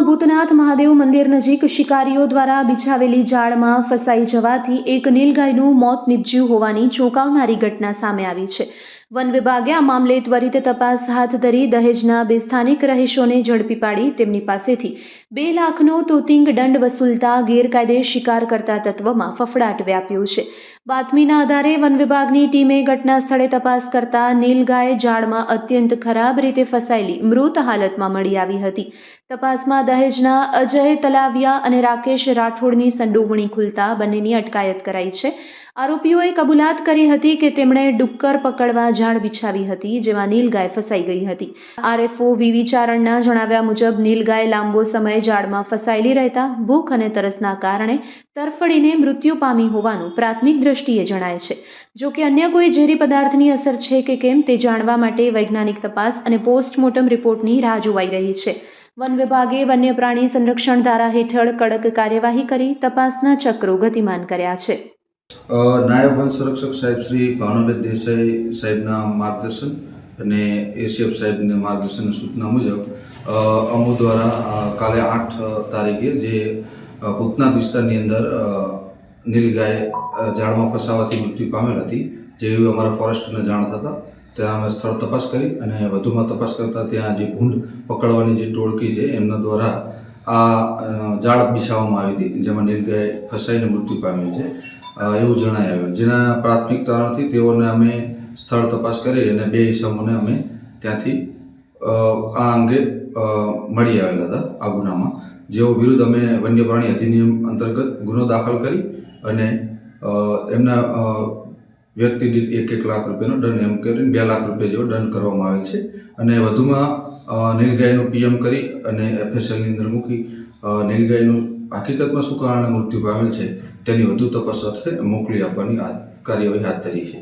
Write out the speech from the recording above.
ભૂતનાથ મહાદેવ મંદિર નજીક શિકારીઓ દ્વારા બિછાવેલી જાળમાં ફસાઈ જવાથી એક નીલગાયનું મોત નીપજ્યું હોવાની ચોંકાવનારી ઘટના સામે આવી છે। વન વિભાગે આ મામલે ત્વરિત તપાસ હાથ ધરી દહેજના 2 સ્થાનિક રહીશોને ઝડપી પાડી તેમની પાસેથી 2 લાખનો તોતિંગ દંડ વસૂલતા ગેરકાયદે શિકાર કરતા તત્વમાં ફફડાટ વ્યાપ્યો છે। બાતમીના આધારે વન વિભાગની ટીમે ઘટના સ્થળે તપાસ કરતા નીલગાય જાળમાં અત્યંત ખરાબ રીતે ફસાયેલી મૃત હાલતમાં મળી આવી હતી। તપાસમાં દહેજના અજય તલાવિયા અને રાકેશ રાઠોડની સંડોવણી ખુલતા બંનેની અટકાયત કરાઈ છે। આરોપીઓએ કબૂલાત કરી હતી કે તેમણે ડુક્કર પકડવા જાળ બિછાવી હતી, જેમાં નીલગાય ફસાઈ ગઈ હતી। આરએફઓ વીવી ચારણના જણાવ્યા મુજબ નીલગાય લાંબો સમય જાળમાં ફસાયેલી રહેતા ભૂખ અને તરસના કારણે તરફડીને મૃત્યુ પામી હોવાનું પ્રાથમિક દ્રષ્ટિએ જણાય છે। જો કે અન્ય કોઈ ઝેરી પદાર્થની અસર છે કે કેમ તે જાણવા માટે વૈજ્ઞાનિક તપાસ અને પોસ્ટમોર્ટમ રિપોર્ટની રાહ જોવાઈ રહી છે। વન વિભાગે વન્ય પ્રાણી સંરક્ષણ ધારા હેઠળ કડક કાર્યવાહી કરી તપાસના ચક્રો ગતિમાન કર્યા છે। નાયબ વન સંરક્ષક સાહેબ શ્રી ભાવનાબેન દેસાઈ સાહેબના માર્ગદર્શન અને એસીએફ સાહેબના માર્ગદર્શન સૂચના મુજબ અમુ દ્વારા કાલે 8 તારીખે જે ભૂતનાથ વિસ્તારની અંદર નીલગાય ઝાડમાં ફસાવાથી મૃત્યુ પામેલ હતી, જેવી અમારા ફોરેસ્ટને જાણ થતાં ત્યાં અમે સ્થળ તપાસ કરી અને વધુમાં તપાસ કરતાં ત્યાં જે ભૂંડ પકડવાની જે ટોળકી છે એમના દ્વારા આ જાળ બિછાવવામાં આવી હતી, જેમાં નીલગાય ફસાઈને મૃત્યુ પામેલ છે એવું જણાય આવ્યું। જેના પ્રાથમિક તારણથી તેઓને અમે સ્થળ તપાસ કરી અને 2 ઇસમોને અમે ત્યાંથી આ અંગે મળી આવેલા હતા આ ગુનામાં, જેઓ વિરુદ્ધ અમે વન્ય પ્રાણી અધિનિયમ અંતર્ગત ગુનો દાખલ કરી અને એમના વ્યક્તિ દીઠ 1 લાખ રૂપિયાનો દંડ એમ કરીને 2 લાખ રૂપિયા જેવો દંડ કરવામાં આવેલ છે। અને વધુમાં નીલગાયનું પીએમ કરી અને એફએસએલની અંદર મૂકી નીલગાયનું હકીકતમાં શું કારણે મૃત્યુ પામેલ છે તેની વધુ તપાસ અર્થે મોકલી આપવાની કાર્યવાહી હાથ ધરી છે।